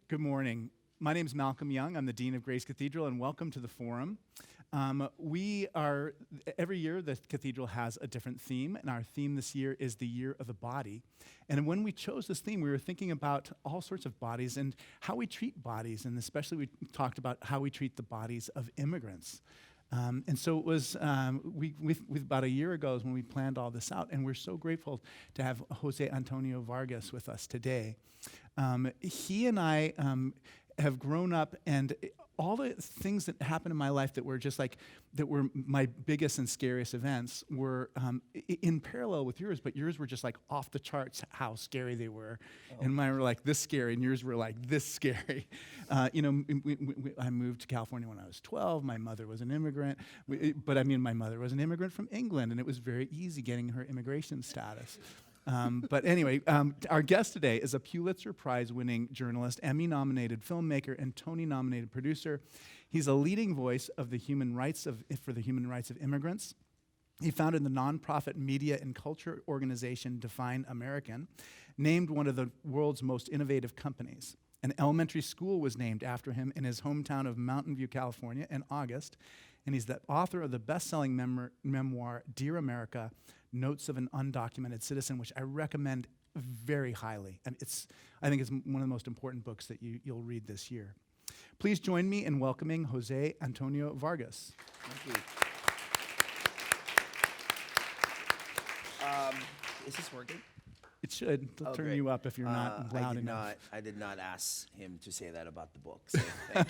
Good morning. My name is Malcolm Young. I'm the Dean of Grace Cathedral, and welcome to the Forum. Every year the Cathedral has a different theme, and our theme this year is the Year of the Body. And when we chose this theme, we were thinking about all sorts of bodies and how we treat bodies, and especially we talked about how we treat the bodies of immigrants. And so it was about a year ago is when we planned all this out, and we're so grateful to have Jose Antonio Vargas with us today. He and I have grown up, and all the things that happened in my life that were that were my biggest and scariest events were in parallel with yours, but yours were just like off the charts how scary they were. Oh. And mine were like this scary, and yours were like this scary. I moved to California when I was 12. My mother was an immigrant, my mother was an immigrant from England, and it was very easy getting her immigration status. But anyway, our guest today is a Pulitzer Prize-winning journalist, Emmy-nominated filmmaker, and Tony-nominated producer. He's a leading voice of the human rights for the human rights of immigrants. He founded the nonprofit media and culture organization Define American, named one of the world's most innovative companies. An elementary school was named after him in his hometown of Mountain View, California, in August. And he's the author of the best-selling memoir, Dear America, Notes of an Undocumented Citizen, which I recommend very highly. And I think it's one of the most important books that you'll read this year. Please join me in welcoming Jose Antonio Vargas. Thank you. Is this working? It should. It'll turn you up if you're not loud enough. I did not ask him to say that about the book, so thank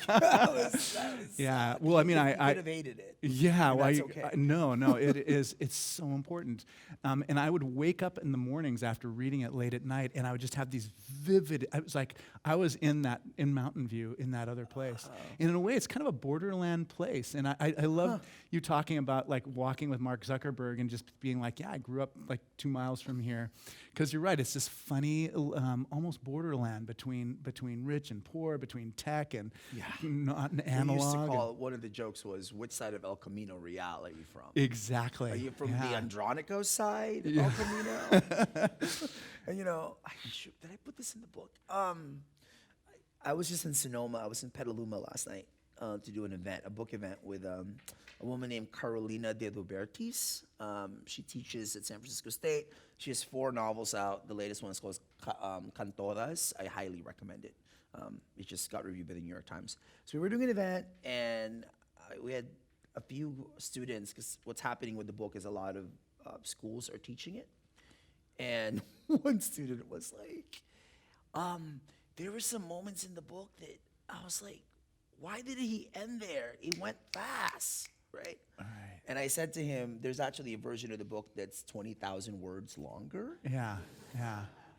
you. Yeah, well, I mean, I could have hated it. Yeah, well, that's okay. No, it's so important. And I would wake up in the mornings after reading it late at night, and I would just have these vivid, it was like I was in Mountain View, in that other place. And in a way, it's kind of a borderland place. And I love you talking about like walking with Mark Zuckerberg and just being like, yeah, I grew up like 2 miles from here. Because you're right, it's this funny, almost borderland between rich and poor, between tech and not an analog. We used to call it, one of the jokes was, which side of El Camino Real are you from? Exactly. Are you from the Andronico side of El Camino? And did I put this in the book? I was just in Sonoma. I was in Petaluma last night to do a book event with a woman named Carolina de Lubertis. She teaches at San Francisco State. She has 4 novels out. The latest one is called Cantoras. I highly recommend it. It just got reviewed by the New York Times. So we were doing an event, and we had a few students, because what's happening with the book is a lot of schools are teaching it. And one student was like, there were some moments in the book that I was like, why did he end there? He went fast, right? All right. And I said to him, there's actually a version of the book that's 20,000 words longer. Yeah.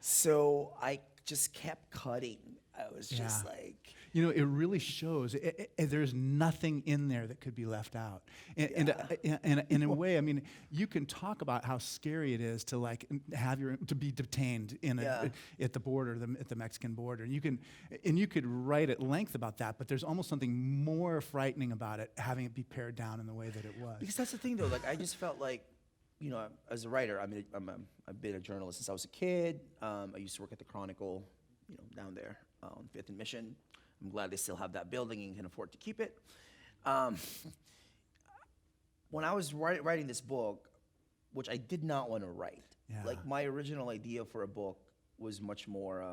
So I just kept cutting. I was just like... it really shows. There's nothing in there that could be left out. And in a way, I mean, you can talk about how scary it is to to be detained at the border, at the Mexican border. And you could write at length about that, but there's almost something more frightening about it, having it be pared down in the way that it was. Because that's the thing, though. Like, I just felt like, as a writer, I've been a journalist since I was a kid. I used to work at the Chronicle, down there on 5th and Mission. I'm glad they still have that building and can afford to keep it. When I was writing this book, which I did not want to write, like my original idea for a book was much more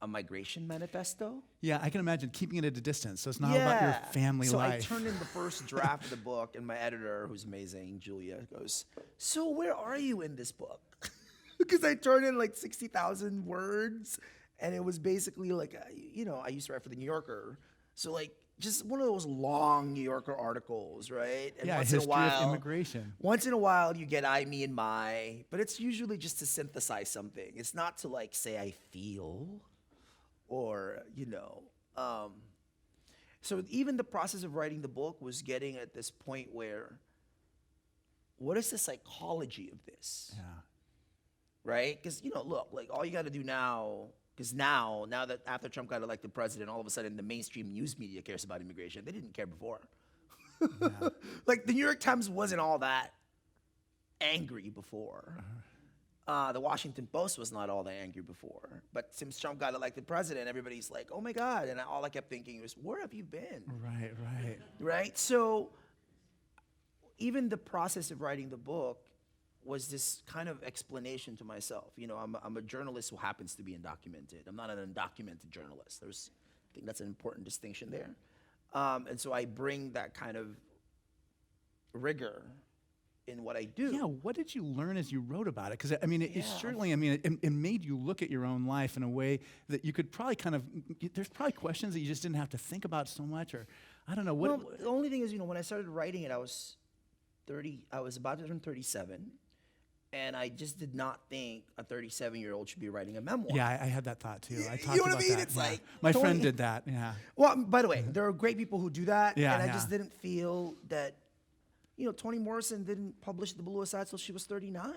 a migration manifesto. Yeah, I can imagine keeping it at a distance, so it's not about your family life. So I turned in the first draft of the book, and my editor, who's amazing, Julia, goes, so where are you in this book? Because I turned in like 60,000 words. And it was basically like, I used to write for the New Yorker. So like, just one of those long New Yorker articles, right? And once in a while, of immigration. Once in a while, you get I, me, and my. But it's usually just to synthesize something. It's not to like say I feel or, So even the process of writing the book was getting at this point where, what is the psychology of this? Yeah. Right? Because, look, like all you got to do now... Because now that after Trump got elected president, all of a sudden the mainstream news media cares about immigration. They didn't care before. Like the New York Times wasn't all that angry before. The Washington Post was not all that angry before. But since Trump got elected president, everybody's like, oh my God. And all I kept thinking was, where have you been? Right, right. Right? So even the process of writing the book was this kind of explanation to myself. You know, I'm a journalist who happens to be undocumented. I'm not an undocumented journalist. I think that's an important distinction there. And so I bring that kind of rigor in what I do. Yeah, what did you learn as you wrote about it? Because, I mean, it certainly, I mean, it made you look at your own life in a way that you could probably there's probably questions that you just didn't have to think about so much, or I don't know. Well, the only thing is, you know, when I started writing it, I was about to turn 37, and I just did not think a 37-year-old should be writing a memoir. Yeah, I had that thought too. I talked you know about what I mean? that. It's yeah. like My friend did that. Yeah. Well, by the way, there are great people who do that, Yeah, and I yeah. just didn't feel that. You know, Toni Morrison didn't publish The Blue Aside till she was 39.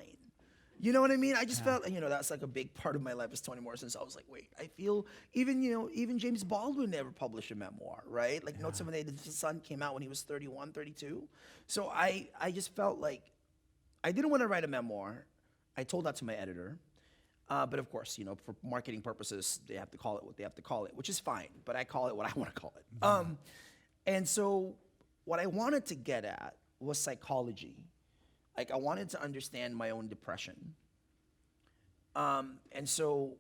You know what I mean? I just felt, you know, that's like a big part of my life is Toni Morrison. So I was like, wait, I feel even James Baldwin never published a memoir, right? Like Notes of an Aged Son came out when he was 31, 32. So I just felt like I didn't want to write a memoir. I told that to my editor. But of course, you know, for marketing purposes, they have to call it what they have to call it, which is fine. But I call it what I want to call it. And so what I wanted to get at was psychology. Like, I wanted to understand my own depression. And so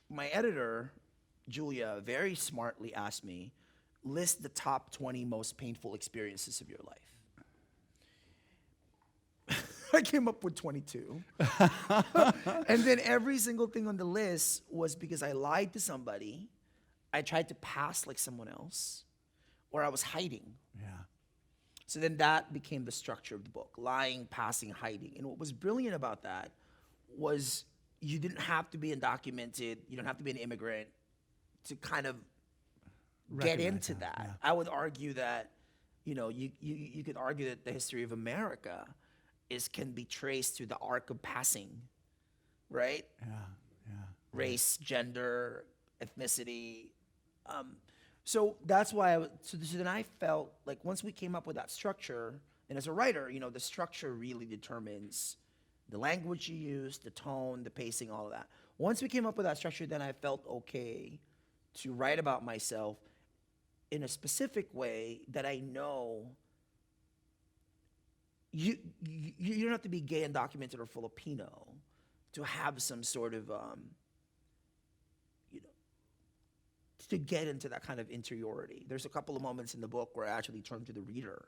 my editor, Julia, very smartly asked me, list the top 20 most painful experiences of your life. I came up with 22. And then every single thing on the list was because I lied to somebody, I tried to pass like someone else, or I was hiding. Yeah. So then that became the structure of the book, lying, passing, hiding. And what was brilliant about that was you didn't have to be undocumented, you don't have to be an immigrant to kind of get into that. Yeah. I would argue that, you know, you could argue that the history of America can be traced to the arc of passing, right? Yeah, yeah. Race, gender, ethnicity. So that's why so then I felt like once we came up with that structure, and as a writer, you know, the structure really determines the language you use, the tone, the pacing, all of that. Once we came up with that structure, then I felt okay to write about myself in a specific way that I know you don't have to be gay, undocumented, or Filipino to have some sort of to get into that kind of interiority. There's a couple of moments in the book where I actually turned to the reader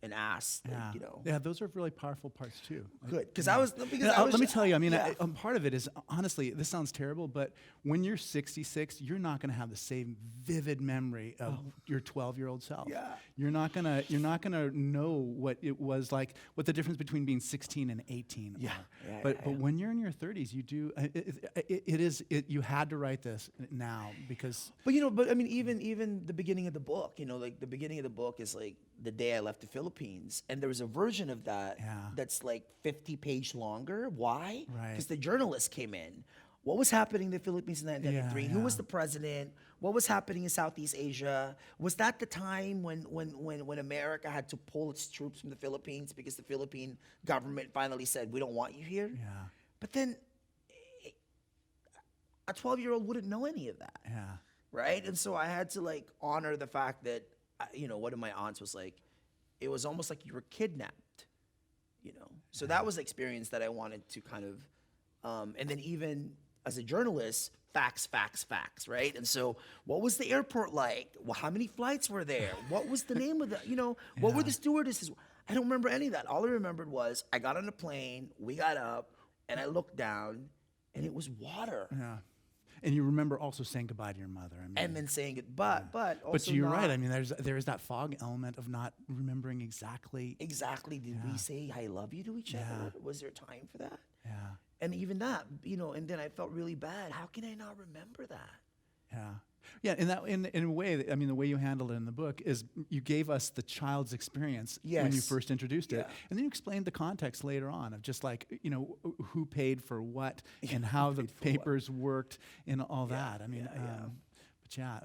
and asked, like, you know. Yeah, those are really powerful parts too. Good, because Yeah. I was. Let me tell you. I mean, yeah. part of it is honestly, this sounds terrible, but when you're 66, you're not going to have the same vivid memory of your 12-year-old self. Yeah. You're not gonna know what it was like, what the difference between being 16 and 18 Yeah. are. Yeah, But yeah, but yeah. when you're in your 30s, you do. You had to write this now because. But I mean, even the beginning of the book, you know, like the beginning of the book is like the day I left the Philippines, and there was a version of that that's like 50-page longer. Why? Right. Because the journalist came in. What was happening in the Philippines in 1993? Yeah, Who yeah. was the president? What was happening in Southeast Asia? Was that the time when America had to pull its troops from the Philippines because the Philippine government finally said, we don't want you here? Yeah. But then a 12-year-old wouldn't know any of that. Yeah. Right? And so I had to like honor the fact that, one of my aunts was like, it was almost like you were kidnapped, you know? So that was the experience that I wanted to kind of, and then even as a journalist, facts, right? And so what was the airport like? Well, how many flights were there? What was the name of what were the stewardesses? I don't remember any of that. All I remembered was I got on a plane, we got up, and I looked down, and it was water. Yeah. And you remember also saying goodbye to your mother. I mean, And then saying it, but also but you're not right. I mean, there's that fog element of not remembering exactly. did we say I love you to each other? Was there time for that? Yeah. And even that, and then I felt really bad. How can I not remember that? Yeah. Yeah, in a way, I mean, the way you handled it in the book is you gave us the child's experience when you Yes. first introduced it, Yeah. and then you explained the context later on of just like, who paid for what and how the papers worked and all that. I mean, Yeah,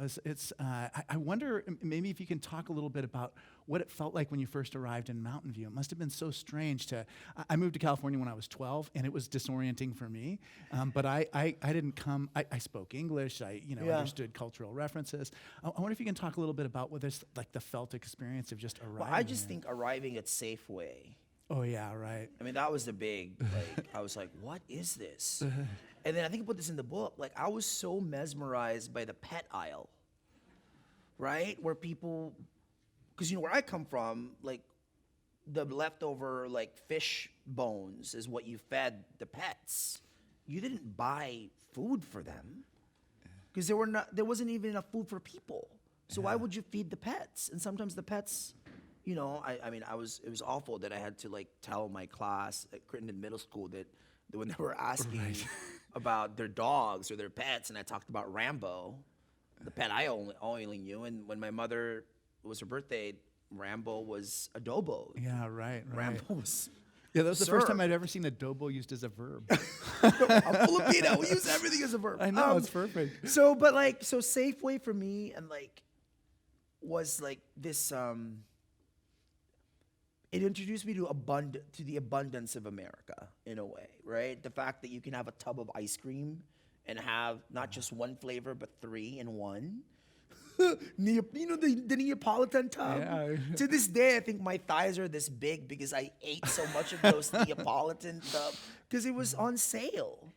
I wonder maybe if you can talk a little bit about what it felt like when you first arrived in Mountain View. It must have been so strange I moved to California when I was 12, and it was disorienting for me. But I didn't come, I spoke English, understood cultural references. I wonder if you can talk a little bit about what this, like the felt experience of just arriving. Well, I just think arriving at Safeway. Oh yeah, right. I mean, that was the big, like, I was like, what is this? And then I think I put this in the book. Like, I was so mesmerized by the pet aisle, right? Where people, because where I come from, like, the leftover, like, fish bones is what you fed the pets. You didn't buy food for them because there wasn't even enough food for people. So why would you feed the pets? And sometimes the pets, it was awful that I had to, like, tell my class at Crittenden Middle School that when they were asking about their dogs or their pets, and I talked about Rambo, the pet I only knew, and when my mother, it was her birthday, Rambo was adobo. Yeah, right. Rambo was Yeah, that was the first time I'd ever seen adobo used as a verb. I'm Filipino. We use everything as a verb. I know, it's perfect. So Safeway for me, and was like this. It introduced me to the abundance of America in a way, right? The fact that you can have a tub of ice cream and have not just one flavor but 3 in one. The Neapolitan tub. Yeah. To this day, I think my thighs are this big because I ate so much of those Neapolitan tub because it was on sale.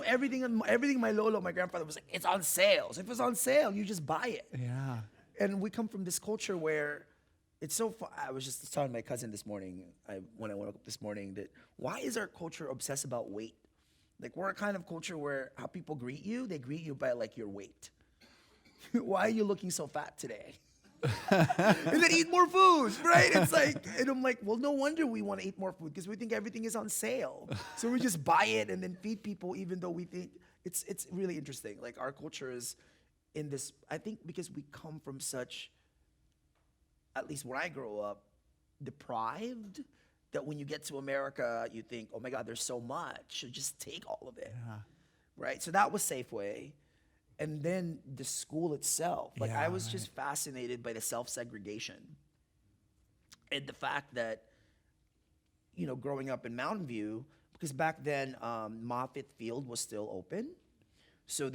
Everything my lolo, my grandfather was like, it's on sale. So if it's on sale, you just buy it. Yeah. And we come from this culture where it's so fun. I was just telling my cousin this morning, when I woke up this morning, that why is our culture obsessed about weight? Like, we're a kind of culture where how people greet you, they greet you by, like, your weight. Why are you looking so fat today? And then eat more food, right? It's like, and I'm like, well, no wonder we want to eat more food because we think everything is on sale. So we just buy it and then feed people even though we think it's really interesting. Like, our culture is in this, I think because we come from such, at least when I grew up, deprived, that when you get to America, you think, oh my God, there's so much. So just take all of it, right? So that was Safeway. And then the school itself. Like, I was just fascinated by the self-segregation. And the fact that, growing up in Mountain View, because back then, Moffitt Field was still open. So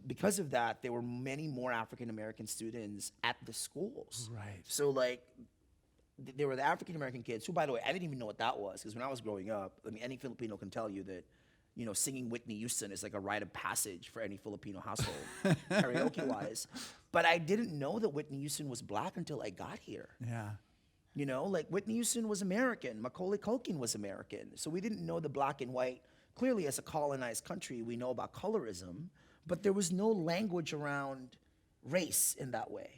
because of that, there were many more African-American students at the schools. Right. So, like, there were the African-American kids, who, by the way, I didn't even know what that was, because when I was growing up, I mean, any Filipino can tell you that, singing Whitney Houston is like a rite of passage for any Filipino household, karaoke-wise. But I didn't know that Whitney Houston was black until I got here. Yeah. Like, Whitney Houston was American. Macaulay Culkin was American. So we didn't know the black and white. Clearly, as a colonized country, we know about colorism, but there was no language around race in that way.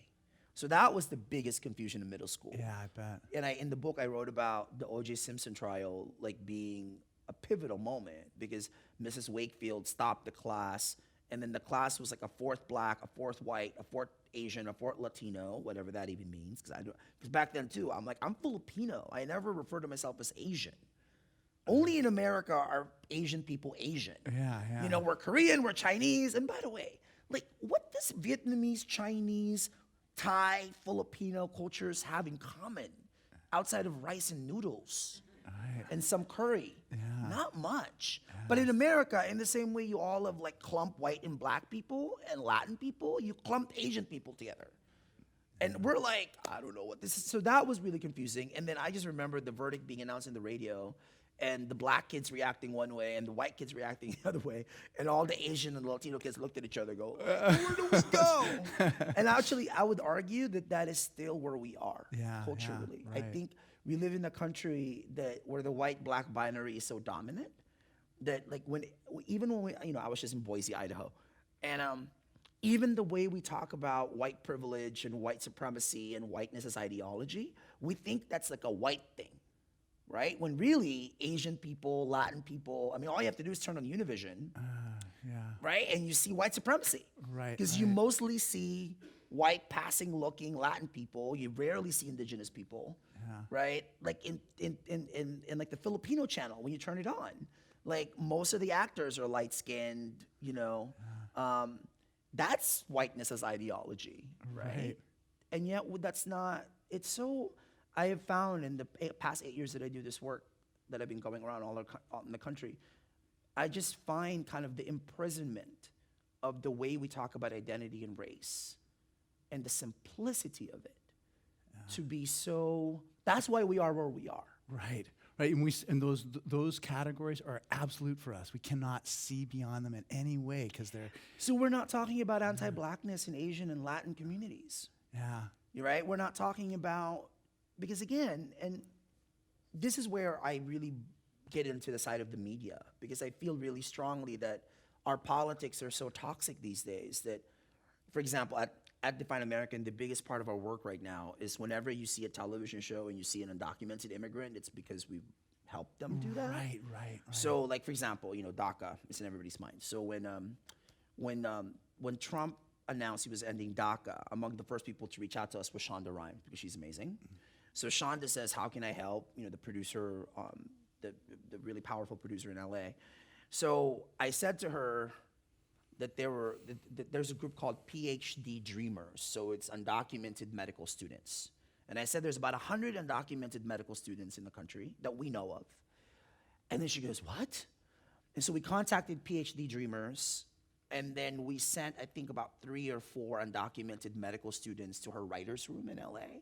So that was the biggest confusion in middle school. Yeah, I bet. And in the book, I wrote about the O.J. Simpson trial, like, being a pivotal moment because Mrs. Wakefield stopped the class, and then the class was like a 4th black, a 4th white, a 4th Asian, a 4th Latino, whatever that even means. Because back then too, I'm like, I'm Filipino. I never refer to myself as Asian. Only in America are Asian people Asian. Yeah. We're Korean, we're Chinese. And by the way, like, what does Vietnamese, Chinese, Thai, Filipino cultures have in common outside of rice and noodles? And some curry. Not much. But in America, in the same way you all have, like, clump white and black people and Latin people, you clump Asian people together. And we're like, I don't know what this is. So that was really confusing. And then I just remember the verdict being announced in the radio, and the black kids reacting one way and the white kids reacting the other way. And all the Asian and Latino kids looked at each other and go, where do we go? And actually, I would argue that is still where we are culturally. Right. I think we live in a country where the white-black binary is so dominant that, like, even when we, I was just in Boise, Idaho, and even the way we talk about white privilege and white supremacy and whiteness as ideology, we think that's like a white thing, right? When really Asian people, Latin people, I mean, all you have to do is turn on Univision, right? And you see white supremacy. Right. Because you mostly see white passing looking Latin people. You rarely see indigenous people, right? Like in like the Filipino channel, when you turn it on, like most of the actors are light skinned, That's whiteness as ideology, right? And yet that's not, it's so, I have found in the past 8 years that I do this work, that I've been going around all in the country, I just find kind of the imprisonment of the way we talk about identity and race and the simplicity of it to be so, that's why we are where we are. Right. And those categories are absolute for us. We cannot see beyond them in any way because they're. So we're not talking about anti-blackness in Asian and Latin communities. Yeah. You're right? We're not talking about, because again, and this is where I really get into the side of the media, because I feel really strongly that our politics are so toxic these days that, for example, at Define American, the biggest part of our work right now is whenever you see a television show and you see an undocumented immigrant, it's because we've helped them do that. Right. So, like, for example, DACA is in everybody's mind. So when Trump announced he was ending DACA, among the first people to reach out to us was Shonda Rhimes, because she's amazing. So Shonda says, how can I help? The producer, the really powerful producer in LA. So I said to her that there's a group called PhD Dreamers. So it's undocumented medical students. And I said there's about 100 undocumented medical students in the country that we know of. And then she goes, what? And so we contacted PhD Dreamers, and then we sent, I think, about 3 or 4 undocumented medical students to her writer's room in LA,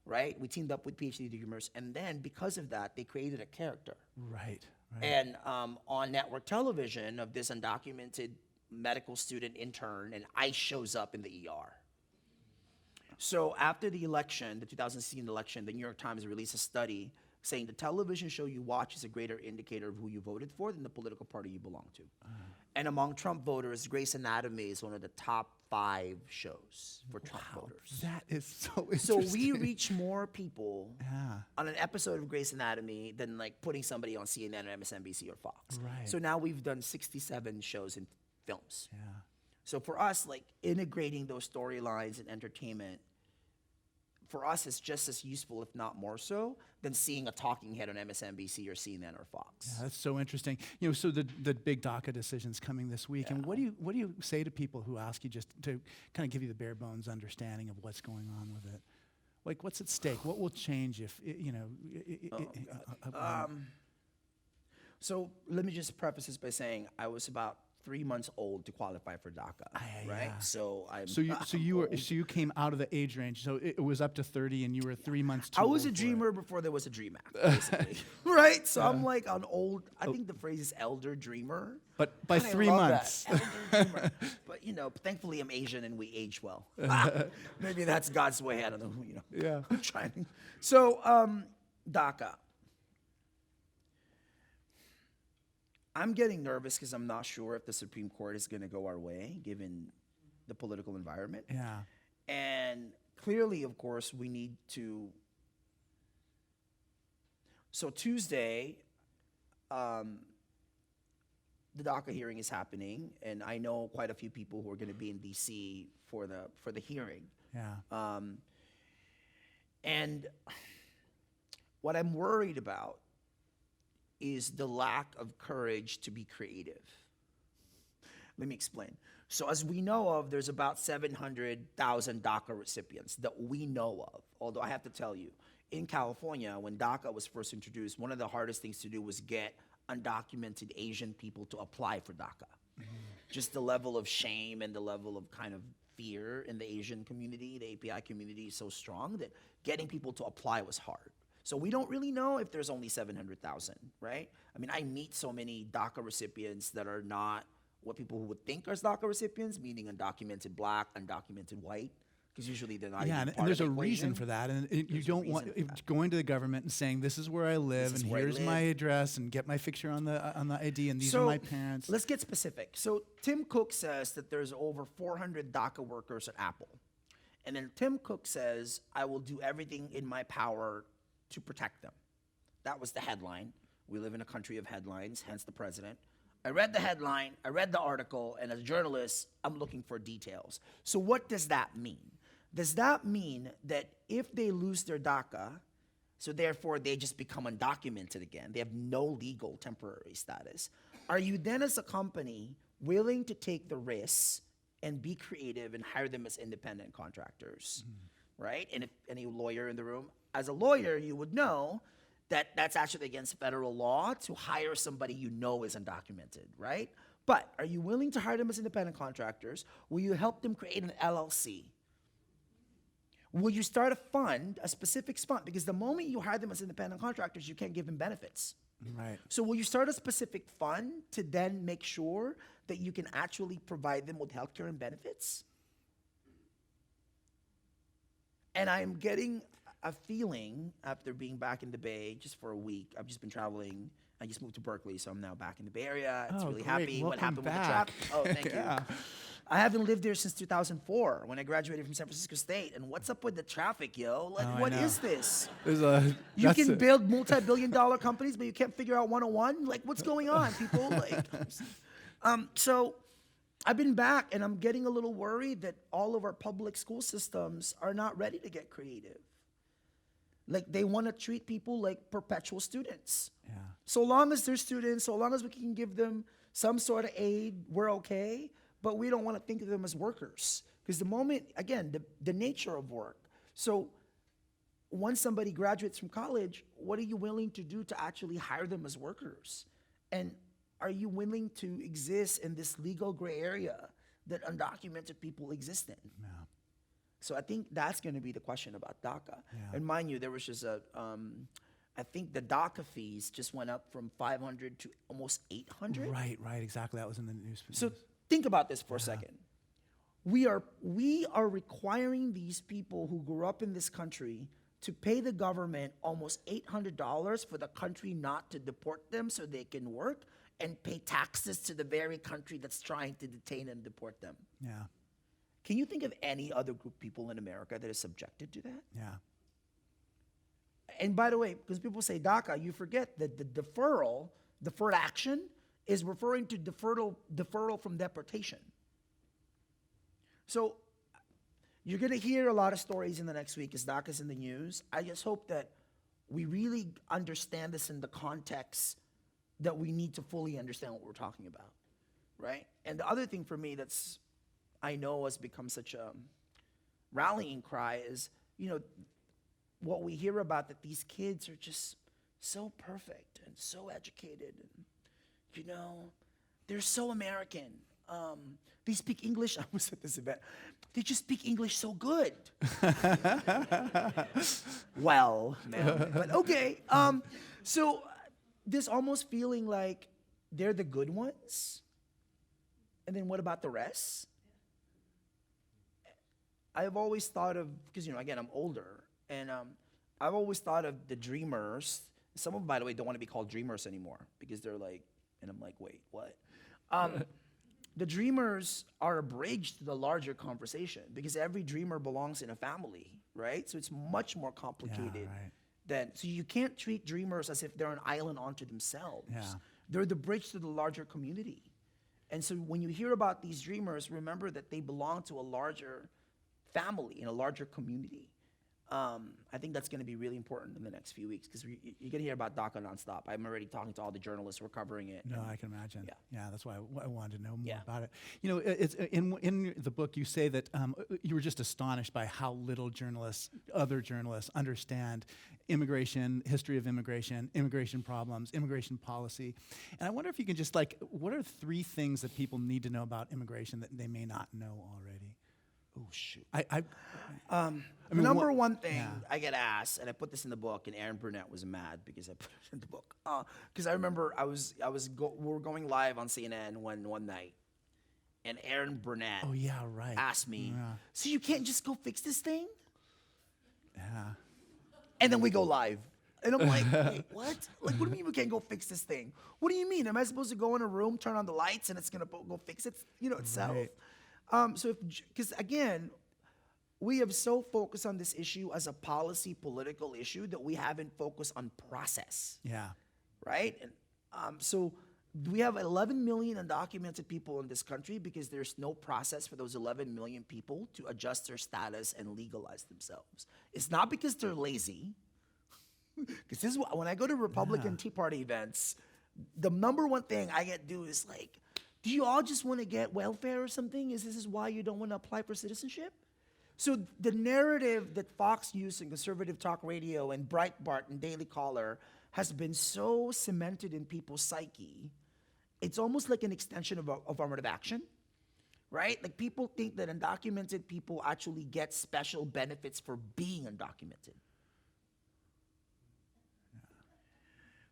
right? We teamed up with PhD Dreamers, and then because of that, they created a character. Right. And on network television of this undocumented medical student intern, and ICE shows up in the ER. So after the election, the 2016 election, the New York Times released a study saying the television show you watch is a greater indicator of who you voted for than the political party you belong to. And among Trump voters, Grey's Anatomy is one of the top 5 shows for Trump voters. That is so interesting. So we reach more people Yeah. on an episode of Grey's Anatomy than like putting somebody on CNN or MSNBC or Fox. Right. So now we've done 67 shows and films. Yeah. So for us, like integrating those storylines and entertainment, for us, it's just as useful, if not more so, than seeing a talking head on MSNBC or CNN or Fox. Yeah, that's so interesting. So the big DACA decision's coming this week, and what do you say to people who ask you just to kind of give you the bare bones understanding of what's going on with it? Like, what's at stake? What will change if So let me just preface this by saying I was about 3 months old to qualify for DACA, right? Yeah. So you came out of the age range. So it was up to 30, and you were 3 months too I was old a for dreamer it. before there was a Dream Act, basically. Right? So I'm like an old, I think the phrase is elder dreamer. But by And I 3 love months. that, elder dreamer. But, thankfully I'm Asian and we age well. Maybe that's God's way, I don't know, Yeah. I'm trying. So, DACA. I'm getting nervous because I'm not sure if the Supreme Court is going to go our way, given the political environment. Yeah. And clearly, of course, we need to. So Tuesday, the DACA hearing is happening, and I know quite a few people who are going to be in D.C. for the hearing. Yeah. And what I'm worried about is the lack of courage to be creative. Let me explain. So as we know of, there's about 700,000 DACA recipients that we know of. Although I have to tell you, in California, when DACA was first introduced, one of the hardest things to do was get undocumented Asian people to apply for DACA. Just the level of shame and the level of kind of fear in the Asian community, the API community is so strong that getting people to apply was hard. So we don't really know if there's only 700,000, right? I mean, I meet so many DACA recipients that are not what people who would think are DACA recipients, meaning undocumented black, undocumented white, because usually they're not. Yeah, even and part there's of a the reason equation. for that, and you There's a don't reason want for that. going to the government and saying this is where I live, This is and where I here's my live. address, and get my picture on the ID, and these So are my parents. let's get specific. So Tim Cook says that there's over 400 DACA workers at Apple, and then Tim Cook says, "I will do everything in my power to protect them." That was the headline. We live in a country of headlines, hence the president. I read the headline, I read the article, and as a journalist, I'm looking for details. So what does that mean? Does that mean that if they lose their DACA, so therefore they just become undocumented again, they have no legal temporary status, are you then as a company willing to take the risks and be creative and hire them as independent contractors, right? And if any lawyer in the room, as a lawyer, you would know that that's actually against federal law to hire somebody you know is undocumented, right? But are you willing to hire them as independent contractors? Will you help them create an LLC? Will you start a fund, a specific fund? Because the moment you hire them as independent contractors, you can't give them benefits. Right. So will you start a specific fund to then make sure that you can actually provide them with healthcare and benefits? And I'm getting a feeling after being back in the Bay just for a week. I've just been traveling. I just moved to Berkeley, so I'm now back in the Bay Area. It's really great. happy. What Welcome happened with the back. traffic? Oh, thank Yeah. you. I haven't lived there since 2004 when I graduated from San Francisco State. And what's up with the traffic, yo? Like, Oh, I what know. is this? You That's can it. build multi-billion-dollar companies, but you can't figure out 101? Like, what's going on, people? Like, so I've been back, and I'm getting a little worried that all of our public school systems are not ready to get creative. Like, they want to treat people like perpetual students. Yeah. So long as they're students, so long as we can give them some sort of aid, we're okay. But we don't want to think of them as workers. Because the moment, again, the nature of work. So once somebody graduates from college, what are you willing to do to actually hire them as workers? And are you willing to exist in this legal gray area that undocumented people exist in? Yeah. So I think that's going to be the question about DACA. Yeah. And mind you, there was just I think the DACA fees just went up from 500 to almost 800. Right, exactly. That was in the news. So think about this for a second. We are requiring these people who grew up in this country to pay the government almost $800 for the country not to deport them so they can work and pay taxes to the very country that's trying to detain and deport them. Yeah, Can you think of any other group of people in America that is subjected to that? yeah. And by the way, because people say DACA, you forget that the deferred action, is referring to deferral from deportation. So you're going to hear a lot of stories in the next week as DACA's in the news. I just hope that we really understand this in the context that we need to fully understand what we're talking about, right? And the other thing for me that's, I know has become such a rallying cry is, what we hear about that these kids are just so perfect and so educated and, they're so American. They speak English. I was at this event. They just speak English so good. Well, ma'am, but okay. So this almost feeling like they're the good ones. And then what about the rest? I've always thought of, because, again, I'm older, and I've always thought of the dreamers. Some of them, by the way, don't want to be called dreamers anymore because they're like, and I'm like, wait, what? The dreamers are a bridge to the larger conversation because every dreamer belongs in a family, right? So it's much more complicated so you can't treat dreamers as if they're an island unto themselves. Yeah. They're the bridge to the larger community. And so when you hear about these dreamers, remember that they belong to a larger family, in a larger community. I think that's going to be really important in the next few weeks because you're going to hear about DACA nonstop. I'm already talking to all the journalists who are covering it. No, I can imagine. Yeah. That's why I wanted to know more Yeah. about it. It's in the book you say that you were just astonished by how little other journalists understand immigration, history of immigration problems, immigration policy. And I wonder if you can just what are 3 things that people need to know about immigration that they may not know already? Oh, shoot. Number one thing I get asked, and I put this in the book, and Aaron Burnett was mad because I put it in the book. Because I remember we were going live on CNN one night, and Aaron Burnett asked me, so you can't just go fix this thing? Yeah. And then we go live. And I'm like, wait, what? Like, what do you mean we can't go fix this thing? What do you mean? Am I supposed to go in a room, turn on the lights, and it's going to go fix it, itself? Right. Because again, we have so focused on this issue as a political issue that we haven't focused on process. Yeah. Right? And so we have 11 million undocumented people in this country because there's no process for those 11 million people to adjust their status and legalize themselves. It's not because they're lazy. Because this is when I go to Republican Tea Party events, the number one thing I get to do is Do you all just want to get welfare or something? Is this why you don't want to apply for citizenship? So the narrative that Fox News and conservative talk radio and Breitbart and Daily Caller has been so cemented in people's psyche, it's almost like an extension of affirmative action, right? Like people think that undocumented people actually get special benefits for being undocumented.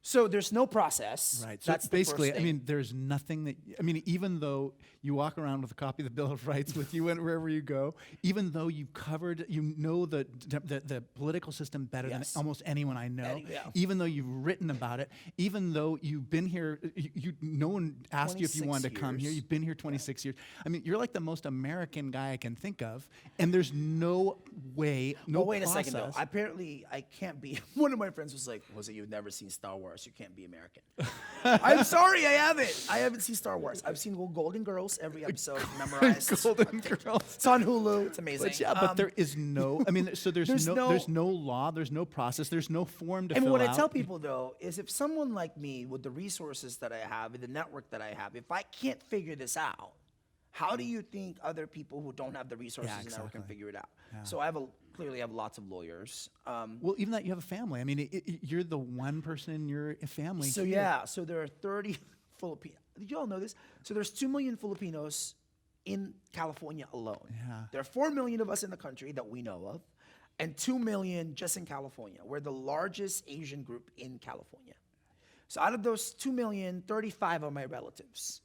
So there's no process. Right. So That's basically, the first I thing. mean, there's nothing that, I mean, even though you walk around with a copy of the Bill of Rights with you wherever you go, even though you've covered, you know the political system better Yes. than almost anyone I know, Yeah. even though you've written about it, even though you've been here, no one asked you if you 26 wanted to come here, years. you've been here 26 years. I mean, you're like the most American guy I can think of, and there's no way, no Well, wait process. a second though. Apparently, I can't be. One of my friends was like, "Was it you've never seen Star Wars? You can't be American." I'm sorry, I haven't. I haven't seen Star Wars. I've seen Golden Girls every episode memorized. Golden Girls. It's on Hulu. It's amazing. But yeah, but there is no. I mean, so there's There's no law, there's no process, there's no form to And fill what out. I tell people though is, if someone like me, with the resources that I have and the network that I have, if I can't figure this out, how do you think other people who don't have the resources and network can exactly. figure it out? Yeah. So clearly have lots of lawyers. Well, even that you have a family. I mean, you're the one person in your family. So here. yeah, so there are 30 Filipinos. Did you all know this? So there's 2 million Filipinos in California alone. Yeah. There are 4 million of us in the country that we know of, and 2 million just in California. We're the largest Asian group in California. So out of those 2 million, 35 are my relatives.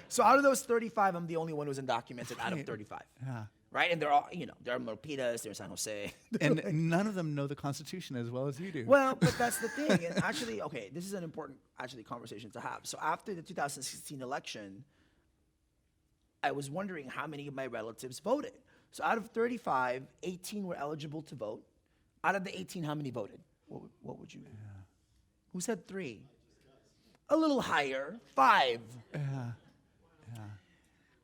So out of those 35, I'm the only one who's undocumented out of Right. 35. Yeah. Right? And they're all, there are Milpitas, there's San Jose. And none of them know the Constitution as well as you do. Well, but that's the thing. And actually, okay, this is an important conversation to have. So after the 2016 election, I was wondering how many of my relatives voted. So out of 35, 18 were eligible to vote. Out of the 18, how many voted? What would you? Yeah. Who said 3? A little higher, 5. Yeah.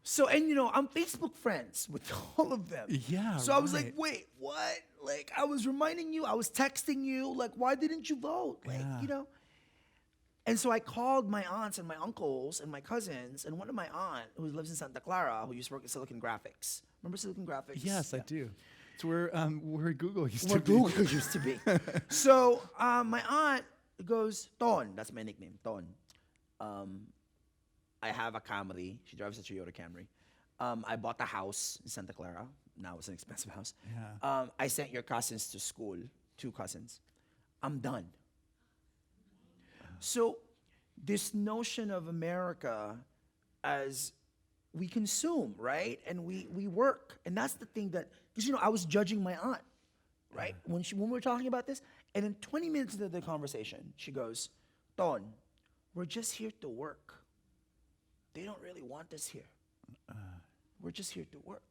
So, and I'm Facebook friends with all of them. Yeah, So I was like, right. wait, what? Like, I was reminding you, I was texting you, like, why didn't you vote? Like, Yeah. And so I called my aunts and my uncles and my cousins, and one of my aunt who lives in Santa Clara, who used to work at Silicon Graphics. Remember Silicon Graphics? Yes, I do. It's where Google used Where to be. Google used to be. So my aunt goes, Ton, that's my nickname, Ton. I have a Camry. She drives a Toyota Camry. I bought a house in Santa Clara. Now it's an expensive house. Yeah. I sent your cousins to school, 2 cousins. I'm done. So this notion of America as we consume, right? And we work. And that's the thing that, because I was judging my aunt, right? When we were talking about this, and in 20 minutes into the conversation, she goes, Ton, we're just here to work. They don't really want us here. We're just here to work.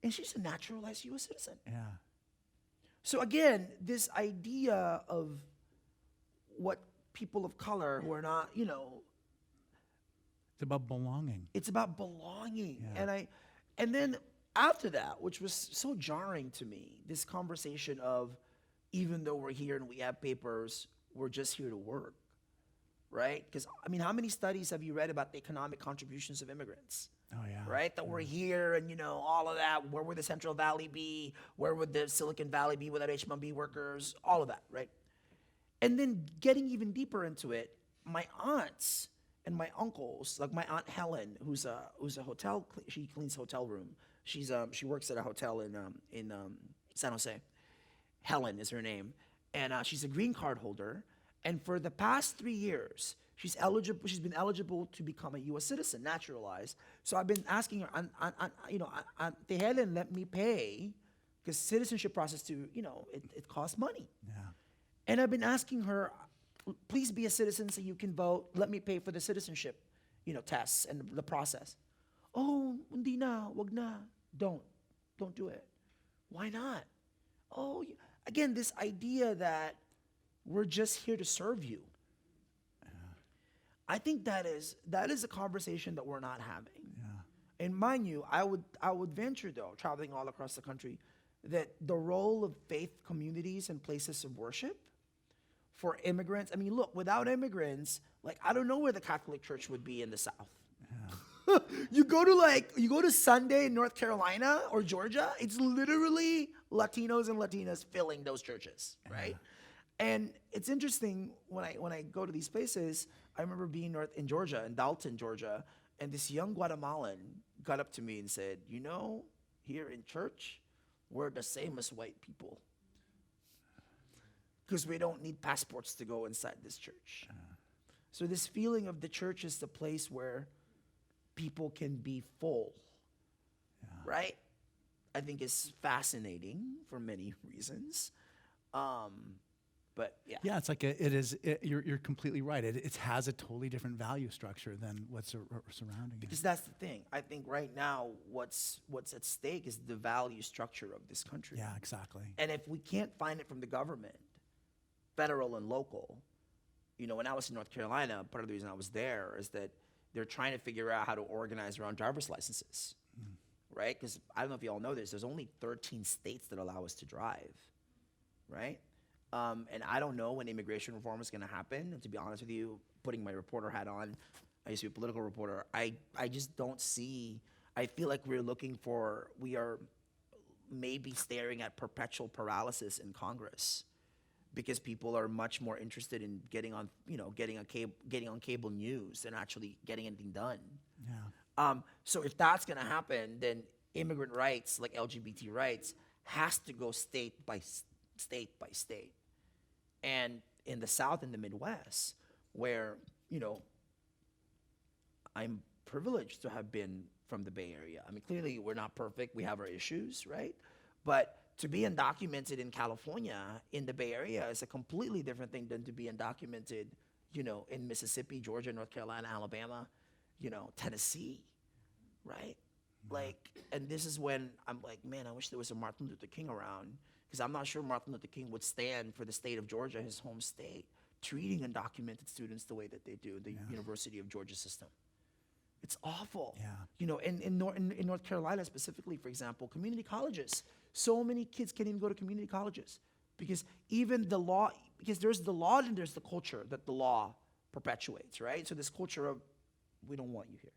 And she's a naturalized U.S. citizen. Yeah. So again, this idea of what people of color who are not, It's about belonging. it's about belonging. Yeah. And then after that, which was so jarring to me, this conversation of, even though we're here and we have papers, we're just here to work, right? Because, how many studies have you read about the economic contributions of immigrants? Oh yeah. Right? That we're here and, all of that. Where would the Central Valley be? Where would the Silicon Valley be without H-1B workers? All of that, right? And then getting even deeper into it, my aunts and my uncles, like my aunt Helen, who's a hotel, she cleans hotel room. She works at a hotel in San Jose. Helen is her name, and she's a green card holder. And for the past 3 years, she's been eligible to become a U.S. citizen, naturalized. So I've been asking her, Aunt Helen, let me pay, because citizenship process it costs money. Yeah. And I've been asking her, please be a citizen so you can vote. Let me pay for the citizenship, tests and the process. Oh, hindi na, wag na. Don't do it. Why not? Oh, again, this idea that we're just here to serve you. I think that is a conversation that we're not having. Yeah. And mind you, I would venture, though, traveling all across the country, that the role of faith communities and places of worship for immigrants. I mean, look, without immigrants, like, I don't know where the Catholic Church would be in the South. You go to Sunday in North Carolina or Georgia, it's literally Latinos and Latinas filling those churches, right? And it's interesting when I go to these places. I remember being in Georgia, in Dalton, Georgia, and this young Guatemalan got up to me and said, "You know, here in church, we're the same as white people, because we don't need passports to go inside this church." So this feeling of the church is the place where people can be full, right? I think is fascinating for many reasons. But yeah. Yeah, it's like you're completely right. It has a totally different value structure than what's surrounding it. Because that's the thing. I think right now what's at stake is the value structure of this country. Yeah, exactly. And if we can't find it from the government, federal and local, when I was in North Carolina, part of the reason I was there is that they're trying to figure out how to organize around driver's licenses, right? Because I don't know if you all know this, there's only 13 states that allow us to drive, right? And I don't know when immigration reform is going to happen. And to be honest with you, putting my reporter hat on, I used to be a political reporter. I just don't see. I feel like we are maybe staring at perpetual paralysis in Congress, because people are much more interested in getting on cable news than actually getting anything done. Yeah. So if that's going to happen, then immigrant rights, like LGBT rights, has to go state by state. And in the South and the Midwest, where, I'm privileged to have been from the Bay Area. I mean, clearly we're not perfect. We have our issues, right? But to be undocumented in California, in the Bay Area, is a completely different thing than to be undocumented, in Mississippi, Georgia, North Carolina, Alabama, Tennessee, right? And this is when I'm like, man, I wish there was a Martin Luther King around, because I'm not sure Martin Luther King would stand for the state of Georgia, his home state, treating undocumented students the way that they do, the University of Georgia system. It's awful. Yeah. In North Carolina specifically, for example, community colleges. So many kids can't even go to community colleges because even the law, because there's the law and there's the culture that the law perpetuates, right? So this culture of, we don't want you here.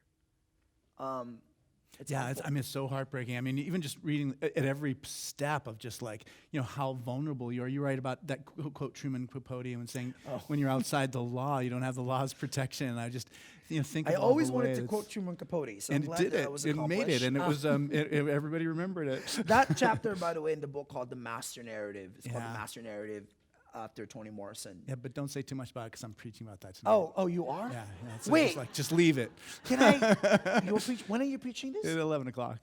It's so heartbreaking. I mean, even just reading at every step of just like, how vulnerable you are. You write about that quote Truman Capote and saying, when you're outside the law, you don't have the law's protection. And I just, think of I all always the wanted ways. to quote Truman Capote. So And I'm it glad did that it. was It made it. And it was, everybody remembered it. That chapter, by the way, in the book called The Master Narrative. It's called Yeah. The Master Narrative after Toni Morrison. Yeah, but don't say too much about it because I'm preaching about that tonight. Oh, you are? Yeah. So Wait. just leave it. Can I? When are you preaching this? At 11 o'clock.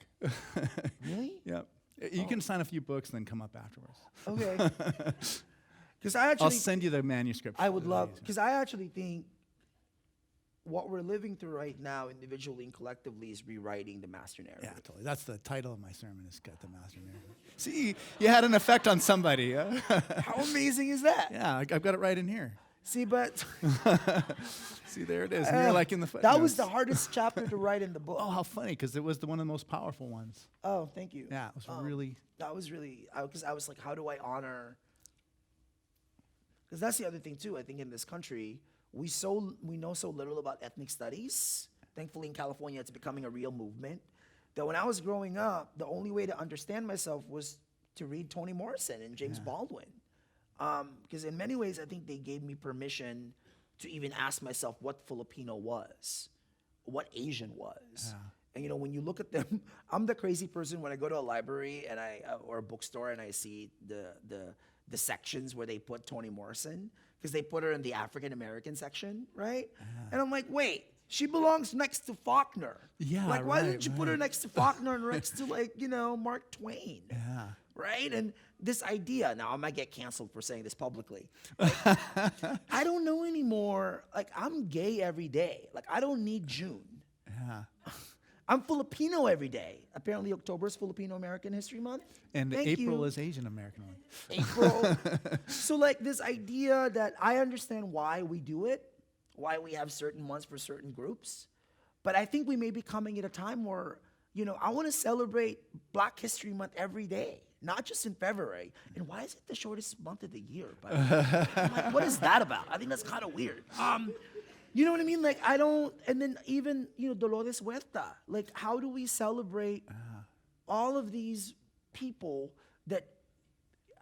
Really? Yeah. You can sign a few books and then come up afterwards. Okay. Because I'll send you the manuscript. I would love, because I actually think what we're living through right now, individually and collectively, is rewriting the master narrative. Yeah, totally. That's the title of my sermon, is Get the Master Narrative. See, you had an effect on somebody. Huh? How amazing is that? Yeah, I've got it right in here. See, but See, there it is. And you're like in the that was the hardest chapter to write in the book. Oh, how funny, because it was one of the most powerful ones. Oh, thank you. Yeah, it was really. That was really, because I was like, how do I honor? Because that's the other thing too. I think in this country, we know so little about ethnic studies. Thankfully, in California, it's becoming a real movement. That when I was growing up, the only way to understand myself was to read Toni Morrison and James Baldwin. Because in many ways, I think they gave me permission to even ask myself what Filipino was, what Asian was. Yeah. And when you look at them, I'm the crazy person when I go to a library and or a bookstore and I see the sections where they put Toni Morrison, because they put her in the African American section, right? And I'm like, wait, she belongs next to Faulkner. Yeah, like, why didn't you put her next to Faulkner and next to Mark Twain? Yeah. Right? And this idea, now I might get canceled for saying this publicly. Like, I don't know anymore. Like, I'm gay every day. Like, I don't need June. Yeah. I'm Filipino every day. Apparently, October is Filipino American History Month. And April is Asian American Month. April. So, like, this idea that I understand why we do it, why we have certain months for certain groups. But I think we may be coming at a time where, I want to celebrate Black History Month every day not just in February. And why is it the shortest month of the year? By the way? I'm like, what is that about? I think that's kind of weird. You know what I mean? Like, I don't, and then even, Dolores Huerta. Like, how do we celebrate all of these people that,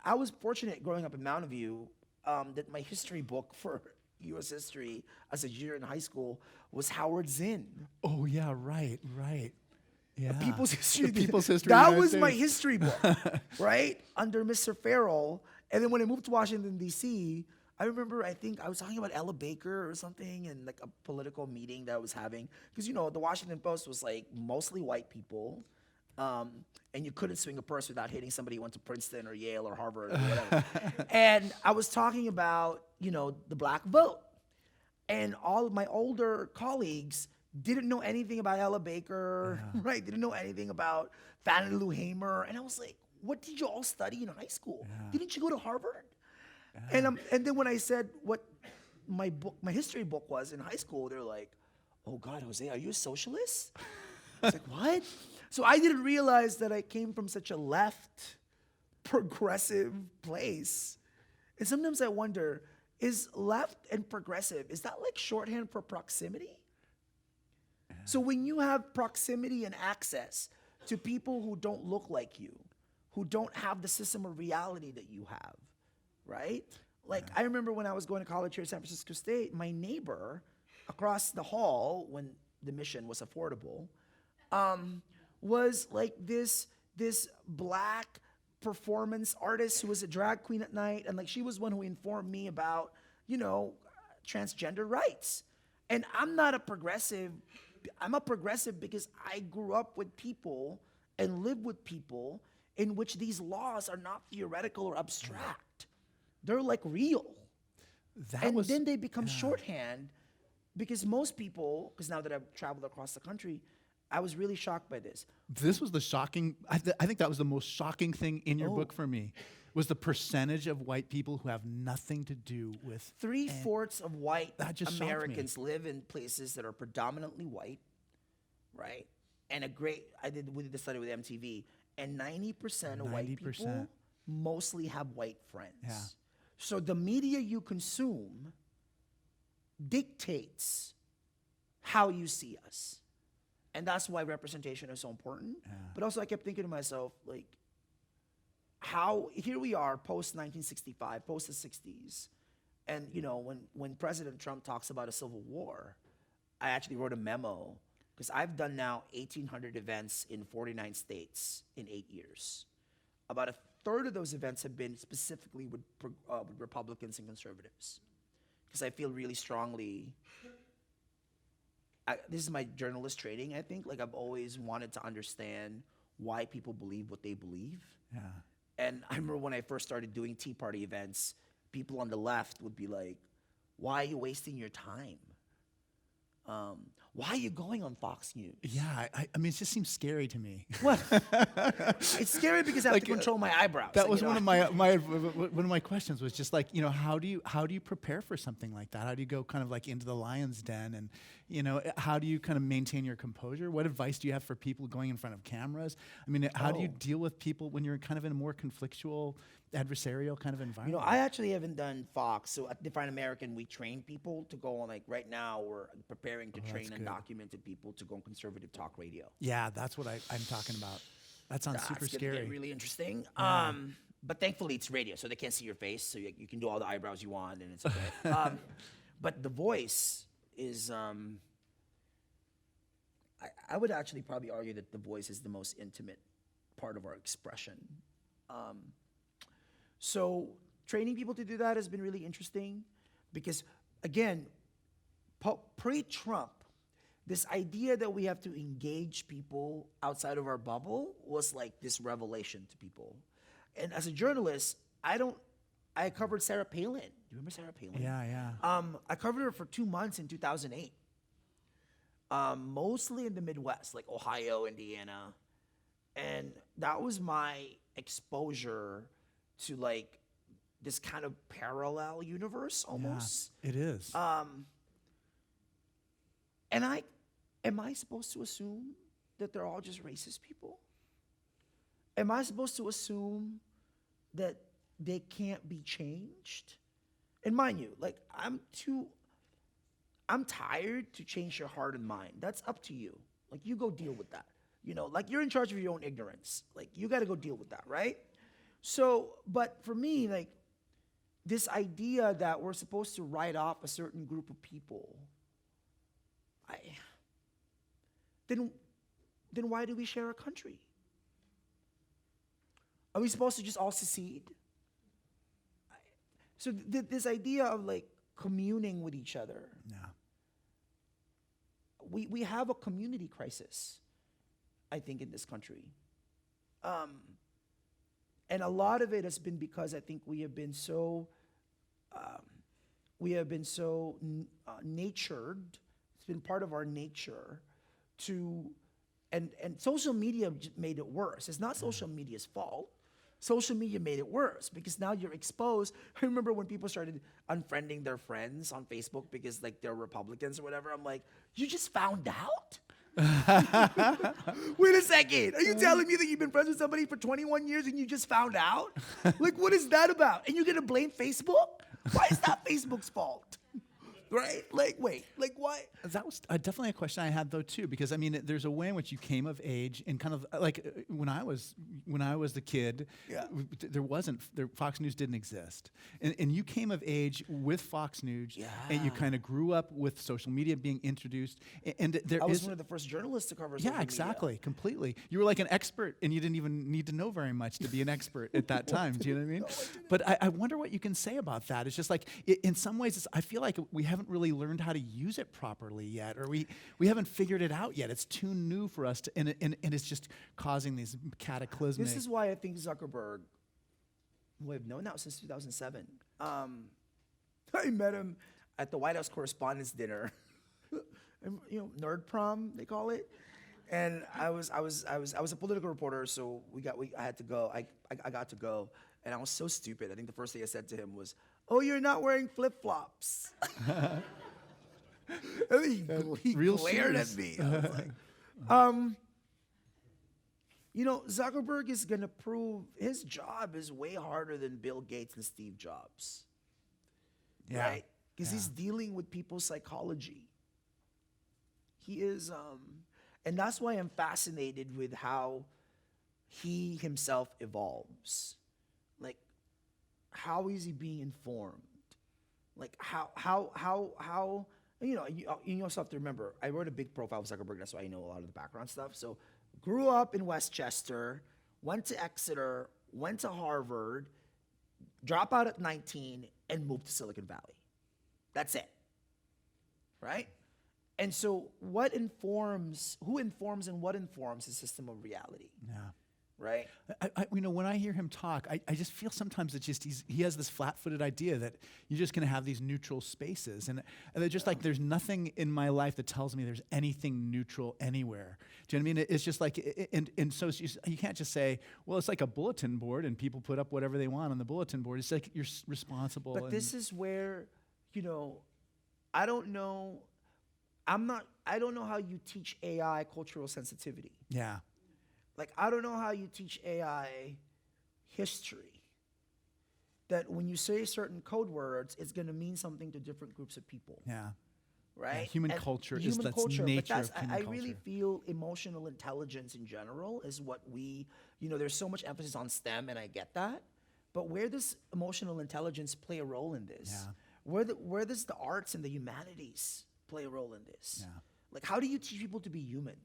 I was fortunate growing up in Mountain View, that my history book for U.S. history as a junior in high school was Howard Zinn. Oh, yeah, right. Yeah. People's history. People's history. That was my history book, right? Under Mr. Farrell. And then when I moved to Washington, D.C., I remember, I think I was talking about Ella Baker or something in like a political meeting that I was having. Because, the Washington Post was like mostly white people. And you couldn't swing a purse without hitting somebody who went to Princeton or Yale or Harvard or whatever. And I was talking about, the black vote. And all of my older colleagues didn't know anything about Ella Baker, right? Didn't know anything about Fannie Lou Hamer. And I was like, what did you all study in high school? Didn't you go to Harvard? And then when I said what my history book was in high school, they're like, oh God, Jose, are you a socialist? I was like, what? So I didn't realize that I came from such a left, progressive place. And sometimes I wonder, is left and progressive, is that like shorthand for proximity? So when you have proximity and access to people who don't look like you, who don't have the system of reality that you have, right? Like I remember when I was going to college here at San Francisco State, my neighbor across the hall, when the Mission was affordable, was like this black performance artist who was a drag queen at night, and like she was one who informed me about, transgender rights. And I'm not a progressive. I'm a progressive because I grew up with people and live with people in which these laws are not theoretical or abstract. They're like real. Then they become shorthand because most people, because now that I've traveled across the country, I was really shocked by this. This was the shocking, I think that was the most shocking thing in your book for me, was the percentage of white people who have nothing to do with... 3/4 of white Americans me. live in places that are predominantly white, right? And we did the study with MTV, and 90% of white people mostly have white friends. Yeah. So the media you consume dictates how you see us. And that's why representation is so important. Yeah. But also I kept thinking to myself, like, here we are post-1965, post the 60s. And, when President Trump talks about a civil war, I actually wrote a memo, because I've done now 1,800 events in 49 states in 8 years. About a third of those events have been specifically with Republicans and conservatives. Because I feel really strongly... this is my journalist training, I think. Like, I've always wanted to understand why people believe what they believe. Yeah. And I remember when I first started doing Tea Party events, people on the left would be like, why are you wasting your time? Why are you going on Fox News? Yeah, I mean, it just seems scary to me. What? It's scary because I have to control my eyebrows. That was one of my questions was just like, how do you prepare for something like that? How do you go kind of like into the lion's den, and how do you kind of maintain your composure? What advice do you have for people going in front of cameras? I mean, how do you deal with people when you're kind of in a more conflictual, adversarial kind of environment? I actually haven't done Fox. So at Define American, we train people to go on, like right now we're preparing to train undocumented people to go on conservative talk radio. Yeah, that's what I'm talking about. That sounds super scary. Get really interesting. But thankfully it's radio, so they can't see your face, so you can do all the eyebrows you want, and it's okay. But the voice is, I would actually probably argue that the voice is the most intimate part of our expression. So training people to do that has been really interesting because, again, pre-Trump, this idea that we have to engage people outside of our bubble was like this revelation to people. And as a journalist, I covered Sarah Palin. Do you remember Sarah Palin? Yeah. I covered her for 2 months in 2008. Mostly in the Midwest, like Ohio, Indiana. And that was my exposure to like this kind of parallel universe almost. Yeah, it is. And am I supposed to assume that they're all just racist people? am I supposed to assume that they can't be changed? And mind you, like, I'm tired to change your heart and mind. That's up to you. Like, you go deal with that. You know, like, you're in charge of your own ignorance. Like, you got to go deal with that, right? So, but for me, like, this idea that we're supposed to write off a certain group of people, then why do we share a country? Are we supposed to just all secede? So this idea of, like, communing with each other. Yeah. We have a community crisis, I think, in this country. And a lot of it has been because I think we have been so natured. It's been part of our nature to, and social media made it worse. It's not social media's fault. Social media made it worse because now you're exposed. I remember when people started unfriending their friends on Facebook because, like, they're Republicans or whatever. I'm like, you just found out? Wait a second. Are you telling me that you've been friends with somebody for 21 years and you just found out? Like, what is that about? And you're going to blame Facebook? Why is that Facebook's fault? Right? Like, wait, like, why? That was definitely a question I had, though, too, because I mean, there's a way in which you came of age, and kind of like when I was the kid, Yeah. Fox News didn't exist, and you came of age with Fox News, Yeah. and you kind of grew up with social media being introduced, and I was one of the first journalists to cover social media. Yeah, exactly, completely. You were like an expert, and you didn't even need to know very much to be an expert at that time. Do you know what I mean? No, I didn't. But I wonder what you can say about that. It's just like, in some ways, I feel like we haven't really learned how to use it properly yet, or we haven't figured it out yet. It's too new for us to, and it's just causing these cataclysmic. This is why I think Zuckerberg, who I've known now since 2007, I met him at the White House Correspondents' Dinner, and, you know, nerd prom they call it, and I was a political reporter, so I had to go. I got to go, and I was so stupid. I think the first thing I said to him was, "Oh, you're not wearing flip-flops." And he Real glared shoes. at me. I was like, you know, Zuckerberg is going to prove his job is way harder than Bill Gates and Steve Jobs. Yeah. Right? Because Yeah. he's dealing with people's psychology. He is, and that's why I'm fascinated with how he himself evolves. Like, how is he being informed? Like, how you know, you also have to remember, I wrote a big profile of Zuckerberg, that's why I know a lot of the background stuff. So, grew up in Westchester, went to Exeter, went to Harvard, dropped out at 19, and moved to Silicon Valley. That's it. Right? And so, who informs and what informs the system of reality? Yeah. Right? You know, when I hear him talk, I just feel sometimes it's just he has this flat-footed idea that you're just going to have these neutral spaces, and they're just like, there's nothing in my life that tells me there's anything neutral anywhere. Do you know what I mean? It's just like, and so you can't just say, well, it's like a bulletin board, and people put up whatever they want on the bulletin board. It's like you're responsible. But this is where, you know, I don't know how you teach AI cultural sensitivity. Yeah. Like, I don't know how you teach AI history. That when you say certain code words, it's going to mean something to different groups of people. Yeah. Right? Yeah, human And culture is human that's culture, nature but of human I culture. really feel emotional intelligence in general is what we, you know, there's so much emphasis on STEM, and I get that. But where does emotional intelligence play a role in this? Yeah. Where does the arts and the humanities play a role in this? Yeah. Like, how do you teach people to be human?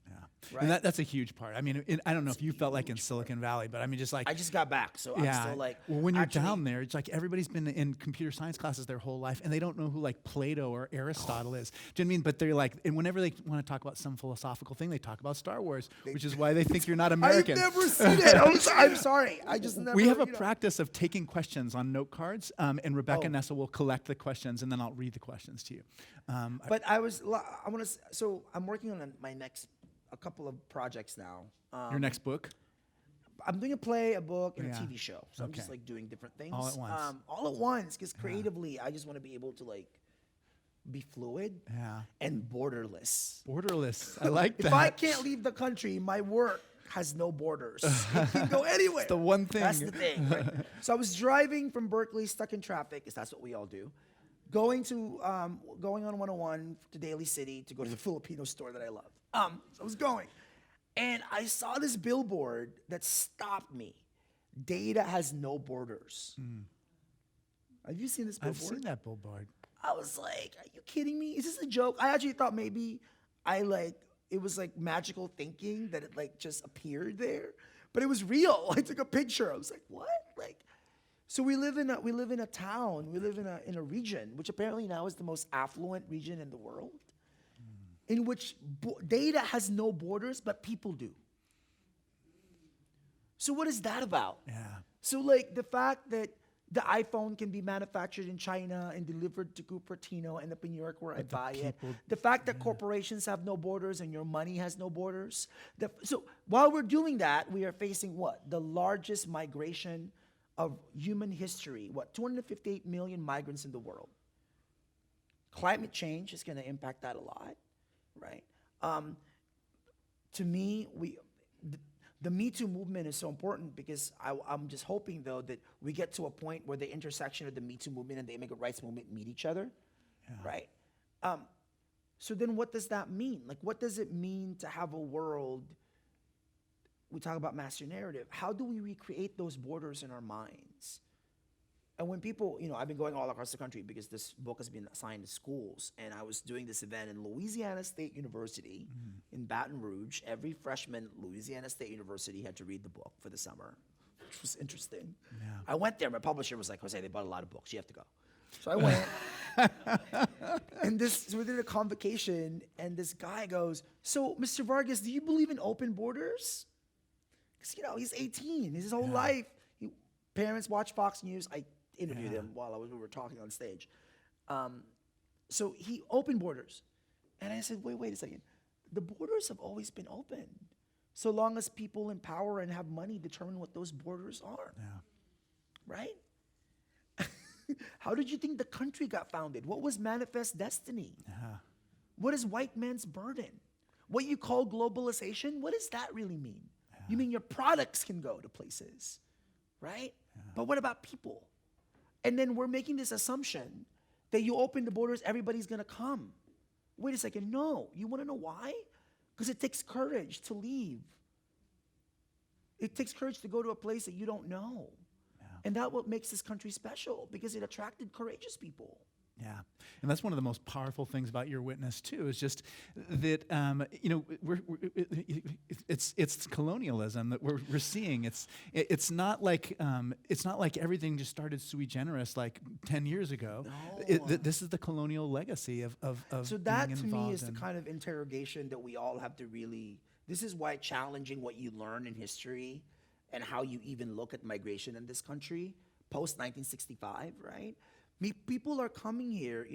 Yeah, Right? and that's a huge part. I mean, I don't know if you felt like in Silicon Valley, but I mean, just like I just got back, so I'm still like. Well, when you're actually- down there, it's like everybody's been in computer science classes their whole life, and they don't know who like Plato or Aristotle is. Do you know what I mean? But they're like, and whenever they want to talk about some philosophical thing, they talk about Star Wars, which is why they think you're not American. I've never seen it. I'm sorry. I just never. We have a you know. practice of taking questions on note cards, and Rebecca Oh. Nessa will collect the questions, and then I'll read the questions to you. But so I'm working on a couple of projects now. Your next book? I'm doing a play, a book, and Yeah. a TV show. So I'm just Okay. like doing different things. All at once. All at once, because creatively, I just want to be able to like be fluid Yeah. and borderless. Borderless. I like that. If I can't leave the country, my work has no borders. It can go anywhere. It's the one thing. That's the thing. Right? So I was driving from Berkeley, stuck in traffic, because that's what we all do. Going on 101 to Daly City to go to the Filipino store that I love. So I was going, and I saw this billboard that stopped me. Data has no borders. Have you seen this billboard? I've seen that billboard. I was like, are you kidding me? Is this a joke? I actually thought maybe it was like magical thinking that it like just appeared there, but it was real. I took a picture. I was like, what? Like, so we live in a town. We live in a region which apparently now is the most affluent region in the world, in which data has no borders, but people do. So what is that about? Yeah. So like the fact that the iPhone can be manufactured in China and delivered to Cupertino, end up in New York where I buy it. The fact that corporations have no borders and your money has no borders. So while we're doing that, we are facing what? The largest migration of human history. 258 million migrants in the world. Climate change is going to impact that a lot, right? To me, the Me Too movement is so important because I'm just hoping, though, that we get to a point where the intersection of the Me Too movement and the immigrant rights movement meet each other, right? So then what does that mean? Like, what does it mean to have a world, we talk about master narrative, how do we recreate those borders in our minds? And when people, I've been going all across the country because this book has been assigned to schools, and I was doing this event in Louisiana State University in Baton Rouge. Every freshman at Louisiana State University had to read the book for the summer, which was interesting. Yeah. I went there. My publisher was like, Jose, they bought a lot of books. You have to go. So I went. And so we did a convocation, and this guy goes, so, Mr. Vargas, do you believe in open borders? Because, he's 18. His whole life, parents watch Fox News. I interviewed him while we were talking on stage. So he opened borders. And I said, wait a second. The borders have always been open, so long as people in power and have money determine what those borders are. Yeah. Right? How did you think the country got founded? What was manifest destiny? Yeah. What is white man's burden? What you call globalization, what does that really mean? Yeah. You mean your products can go to places, right? Yeah. But what about people? And then we're making this assumption that you open the borders, everybody's gonna come. Wait a second, no. You wanna know why? Because it takes courage to leave. It takes courage to go to a place that you don't know. Yeah. And that's what makes this country special, because it attracted courageous people. Yeah, and that's one of the most powerful things about your witness too. Is just that it's colonialism that we're seeing. It's not like everything just started sui generis like 10 years ago. No. This is the colonial legacy of so that to me is the kind of interrogation that we all have to really. This is why challenging what you learn in history and how you even look at migration in this country post 1965, right? People are coming here,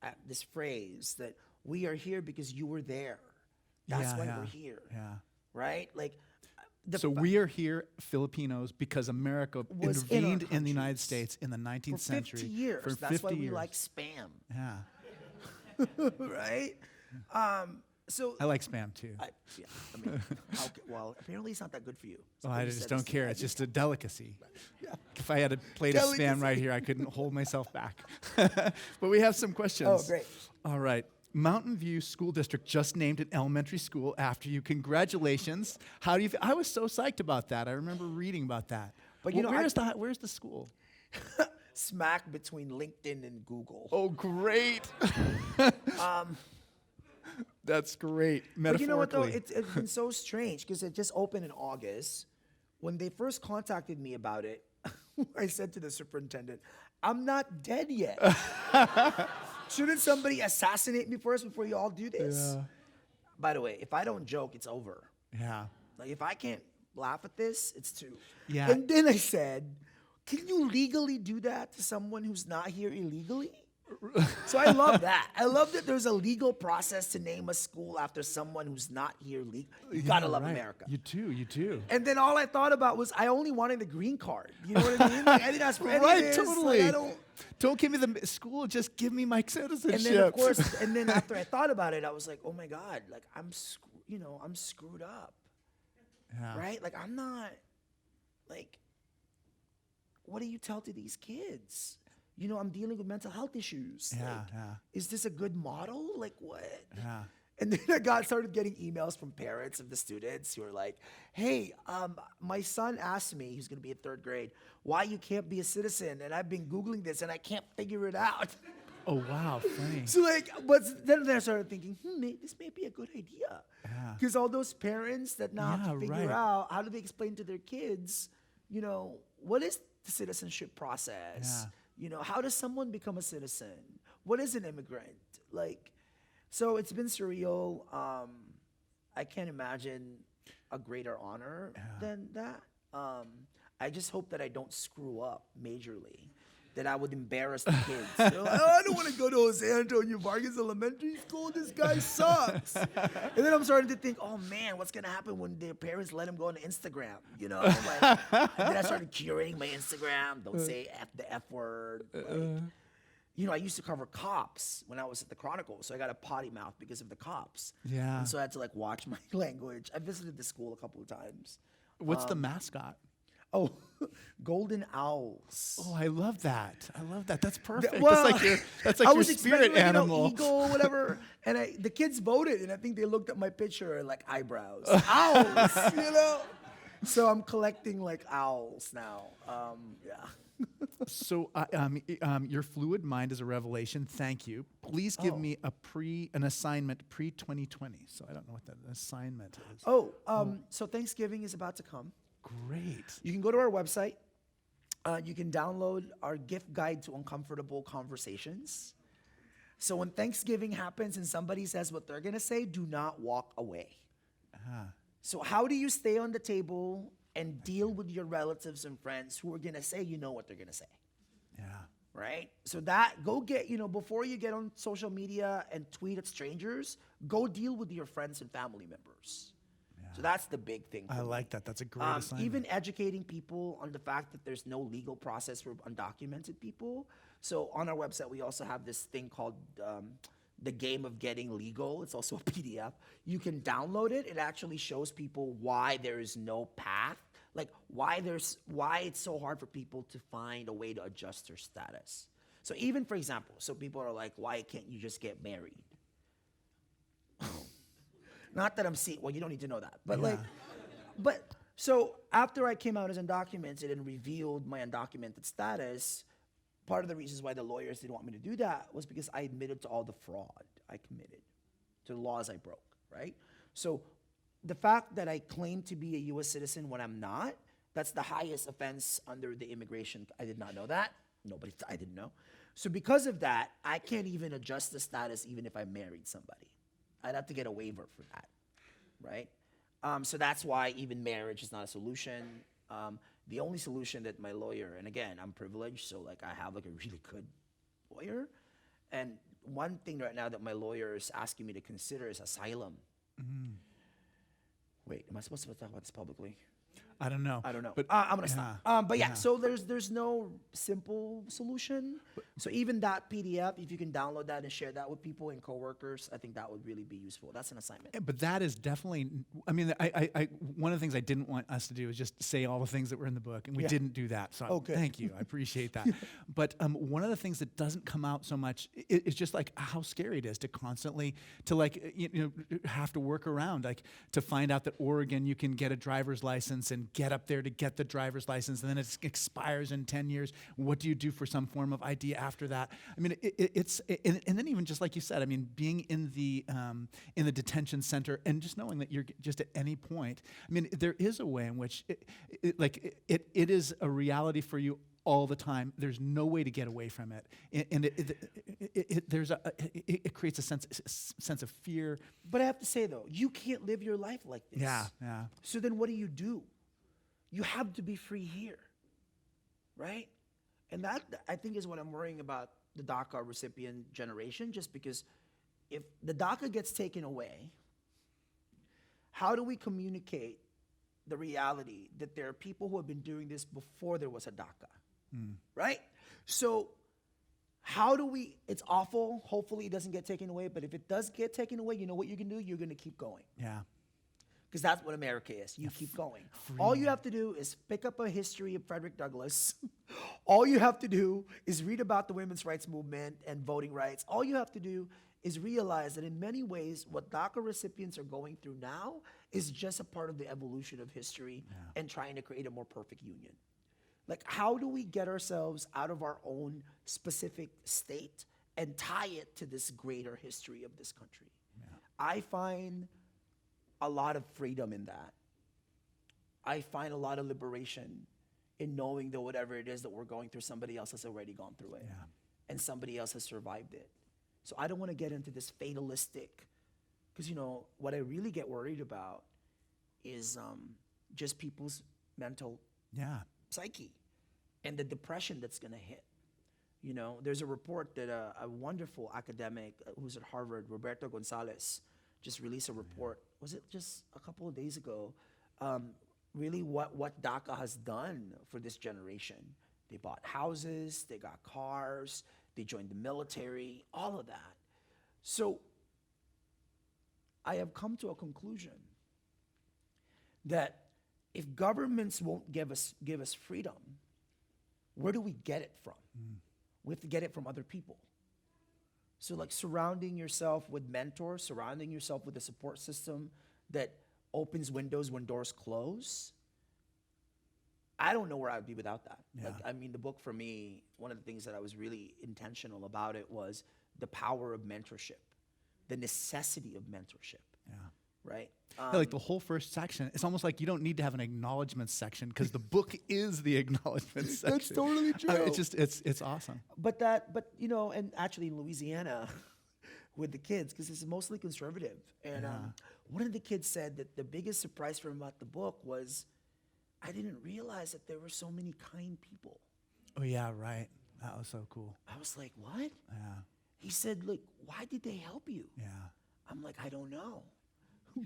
at this phrase that we are here because you were there. That's why we're here. Yeah. Right? Like, we are here, Filipinos, because America intervened in the United States in the 19th century. For 50 years. That's why we like Spam. Yeah. Right? So I like Spam too. Well, apparently it's not that good for you. So I just don't care. It's just a delicacy. Yeah. If I had a plate of Spam right here, I couldn't hold myself back. But we have some questions. Oh, great. All right. Mountain View School District just named an elementary school after you. Congratulations. How do you feel? I was so psyched about that. I remember reading about that. But where's the school? Smack between LinkedIn and Google. Oh, great. That's great. Metaphorically. But you know what, though? It's been so strange because it just opened in August. When they first contacted me about it, I said to the superintendent, I'm not dead yet. Shouldn't somebody assassinate me first before you all do this? Yeah. By the way, if I don't joke, it's over. Yeah. Like, if I can't laugh at this, it's too. Yeah. And then I said, can you legally do that to someone who's not here illegally? So I love that. I love that there's a legal process to name a school after someone who's not here legally. You gotta love America. You do. And then all I thought about was I only wanted the green card. You know what I mean? Like, I didn't ask for any of this. Totally. Like, don't give me the school. Just give me my citizenship. And then of course, after I thought about it, I was like, oh my God, like I'm screwed up. Yeah. right? Like, I'm not, like, what do you tell to these kids? You know, I'm dealing with mental health issues. Yeah, Like, yeah. is this a good model? Like, what? Yeah. And then I started getting emails from parents of the students who are like, hey, my son asked me, he's going to be in 3rd grade, why you can't be a citizen. And I've been Googling this and I can't figure it out. Oh, wow, funny. So like, but then I started thinking, this may be a good idea. Yeah. Because all those parents that now have to Yeah, figure right. out, how do they explain to their kids, you know, what is the citizenship process? Yeah. You know, how does someone become a citizen? What is an immigrant? Like, so it's been surreal. I can't imagine a greater honor than that. I just hope that I don't screw up majorly, that I would embarrass the kids. They're like, oh, I don't want to go to Jose Antonio Vargas Elementary School. This guy sucks. And then I'm starting to think, oh man, what's gonna happen when their parents let him go on Instagram? You know, like, and then I started curating my Instagram. Don't say the F word. Like, you know, I used to cover cops when I was at the Chronicle, so I got a potty mouth because of the cops. Yeah. And so I had to like watch my language. I visited the school a couple of times. What's the mascot? Oh, golden owls. Oh, I love that. I love that. That's perfect. Well, that's I like your was spirit expecting, like, animal. Eagle, whatever. And the kids voted, and I think they looked at my picture and like eyebrows. Owls, you know? So I'm collecting like owls now. Yeah. So, your fluid mind is a revelation. Thank you. Please give me an assignment pre-2020. So I don't know what that assignment is. So Thanksgiving is about to come. Great. You can go to our website. You can download our gift guide to uncomfortable conversations. So when Thanksgiving happens and somebody says what they're going to say, do not walk away. So how do you stay on the table and deal with your relatives and friends who are going to say, you know what they're going to say? Yeah. Right? So that, go get, you know, before you get on social media and tweet at strangers, go deal with your friends and family members. So that's the big thing. I like that. That's a great assignment. Even educating people on the fact that there's no legal process for undocumented people. So on our website, we also have this thing called the Game of Getting Legal. It's also a PDF. You can download it. It actually shows people why there is no path, like why it's so hard for people to find a way to adjust their status. So even, for example, so people are like, why can't you just get married? Not that I'm seeing, well, you don't need to know that. But so after I came out as undocumented and revealed my undocumented status, part of the reasons why the lawyers didn't want me to do that was because I admitted to all the fraud I committed, to the laws I broke, right? So the fact that I claim to be a U.S. citizen when I'm not, that's the highest offense under the immigration. I did not know that. I didn't know. So because of that, I can't even adjust the status even if I married somebody. I'd have to get a waiver for that, right? So that's why even marriage is not a solution. The only solution that my lawyer, and again, I'm privileged, so like I have like a really good lawyer. And one thing right now that my lawyer is asking me to consider is asylum. Wait, am I supposed to talk about this publicly? I don't know. But I'm gonna stop. But yeah, so there's no simple solution. So even that PDF, if you can download that and share that with people and coworkers, I think that would really be useful. That's an assignment. Yeah, but that is definitely, I mean, I one of the things I didn't want us to do is just say all the things that were in the book, and we didn't do that. So thank you. I appreciate that. But one of the things that doesn't come out so much is just like how scary it is to constantly, to like, have to work around, like to find out that Oregon, you can get a driver's license and get up there to get the driver's license, and then it expires in 10 years. What do you do for some form of ID after that? I mean, and then even just like you said, I mean, being in the detention center and just knowing that you're just at any point. I mean, there is a way in which it is a reality for you all the time. There's no way to get away from it, and it creates a sense of fear. But I have to say though, you can't live your life like this. Yeah. So then what do? You have to be free here, right? And that, I think, is what I'm worrying about the DACA recipient generation, just because if the DACA gets taken away, how do we communicate the reality that there are people who have been doing this before there was a DACA, right? So how do we, it's awful, hopefully it doesn't get taken away, but if it does get taken away, you know what you can do? You're gonna keep going. Yeah. because that's what America is. You keep going. All you have to do is pick up a history of Frederick Douglass. All you have to do is read about the women's rights movement and voting rights. All you have to do is realize that in many ways, what DACA recipients are going through now is just a part of the evolution of history and trying to create a more perfect union. Like, how do we get ourselves out of our own specific state and tie it to this greater history of this country? I find a lot of freedom in that. I find a lot of liberation in knowing that whatever it is that we're going through, somebody else has already gone through it. And somebody else has survived it. So I don't want to get into this fatalistic, because, you know, what I really get worried about is just people's mental psyche and the depression that's going to hit. You know, there's a report that a wonderful academic who's at Harvard, Roberto Gonzalez, just released a report. Was it just a couple of days ago? Really what DACA has done for this generation. They bought houses, they got cars, they joined the military, all of that. So I have come to a conclusion that if governments won't give us freedom, where do we get it from? We have to get it from other people. So like surrounding yourself with mentors, surrounding yourself with a support system that opens windows when doors close. I don't know where I would be without that. Like, I mean, the book for me, one of the things that I was really intentional about it was the power of mentorship, the necessity of mentorship. Right? Like the whole first section, it's almost like you don't need to have an acknowledgement section because the book is the acknowledgement section. That's totally true. It's awesome. But you know, and actually in Louisiana with the kids, because it's mostly conservative. And one of the kids said that the biggest surprise for him about the book was, I didn't realize that there were so many kind people. Oh yeah, right. That was so cool. I was like, what? Yeah. He said, look, why did they help you? Yeah. I'm like, I don't know.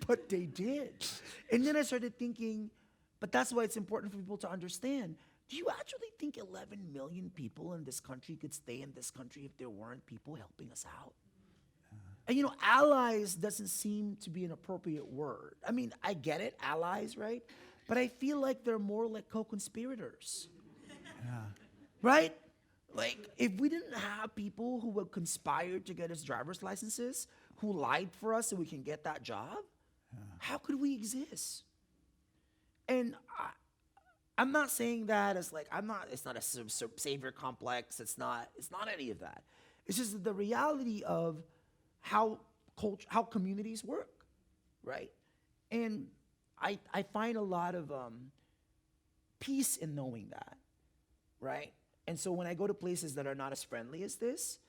But they did. And then I started thinking, but that's why it's important for people to understand. Do you actually think 11 million people in this country could stay in this country if there weren't people helping us out? And you know, allies doesn't seem to be an appropriate word. I mean, I get it, allies, right? But I feel like they're more like co-conspirators. Right? Like, if we didn't have people who would conspire to get us driver's licenses, who lied for us so we can get that job, how could we exist? And I'm not saying that as like, it's not a savior complex. It's not any of that. It's just the reality of how communities work, right? And I find a lot of peace in knowing that, right? And so when I go to places that are not as friendly as this,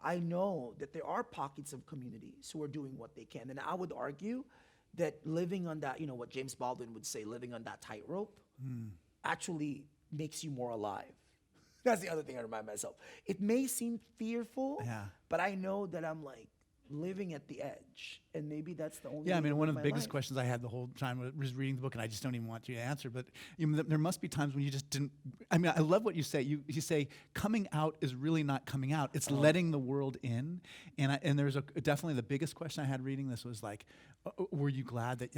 I know that there are pockets of communities who are doing what they can. And I would argue that living on that, you know, what James Baldwin would say, living on that tightrope actually makes you more alive. That's the other thing I remind myself. It may seem fearful, but I know that I'm like living at the edge. And maybe that's the only way I mean, one of the my biggest life. questions I had the whole time was reading the book, and I just don't even want you to answer, but you know, there must be times when you just didn't. I mean, I love what you say. You say coming out is really not coming out. It's letting the world in. And there's definitely the biggest question I had reading this was like, were you glad that,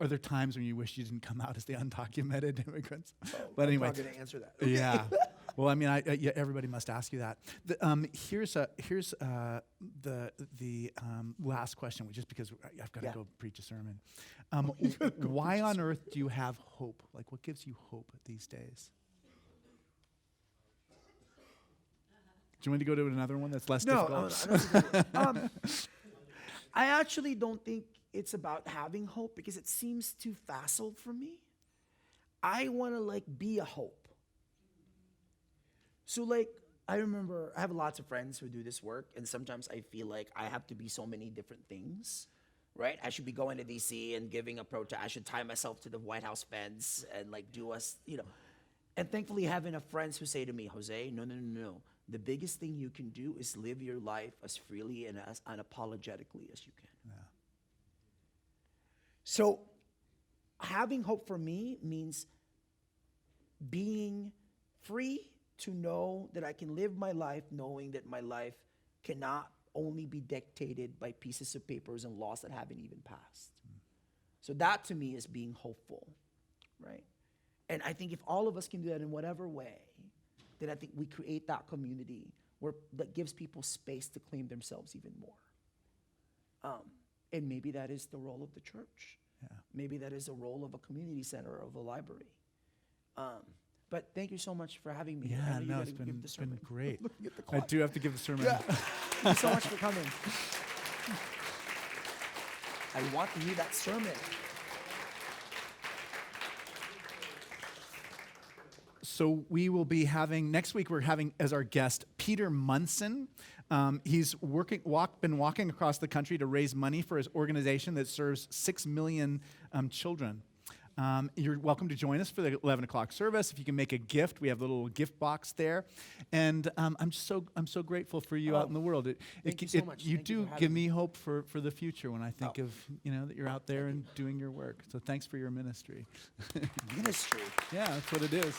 are there times when you wish you didn't come out as the undocumented immigrants? But anyway. I'm not going to answer that. Yeah. Well, I mean, everybody must ask you that. Here's the last question, just because I've got to go preach a sermon. Why on earth do you have hope? Like, what gives you hope these days? Do you want to go to another one that's less difficult? I actually don't think it's about having hope because it seems too facile for me. I want to like be a hope. So like, I remember I have lots of friends who do this work, and sometimes I feel like I have to be so many different things, right? I should be going to DC and giving a protest. I should tie myself to the White House fence and like do us, you know. And thankfully having a friends who say to me, Jose, no. The biggest thing you can do is live your life as freely and as unapologetically as you can. Yeah. So having hope for me means being free to know that I can live my life knowing that my life cannot only be dictated by pieces of papers and laws that haven't even passed. So that to me is being hopeful, right? And I think if all of us can do that in whatever way, then I think we create that community that gives people space to claim themselves even more. And maybe that is the role of the church. Yeah. Maybe that is a role of a community center, of a library. But thank you so much for having me. Yeah, I know you no, gotta it's give the been sermon. great. Looking at the I clock. do have to give the sermon. Yeah. Thank you so much for coming. I want to hear that sermon. So we will be having, next week we're having as our guest Peter Munson. He's been walking across the country to raise money for his organization that serves 6 million children. You're welcome to join us for the 11 o'clock service. If you can make a gift, we have a little gift box there. And I'm so grateful for you out in the world. Thank you so much. You Thank you do for having give me hope for the future when I think Oh. of, that you're out there and doing your work. So thanks for your ministry. Ministry. Yeah, that's what it is.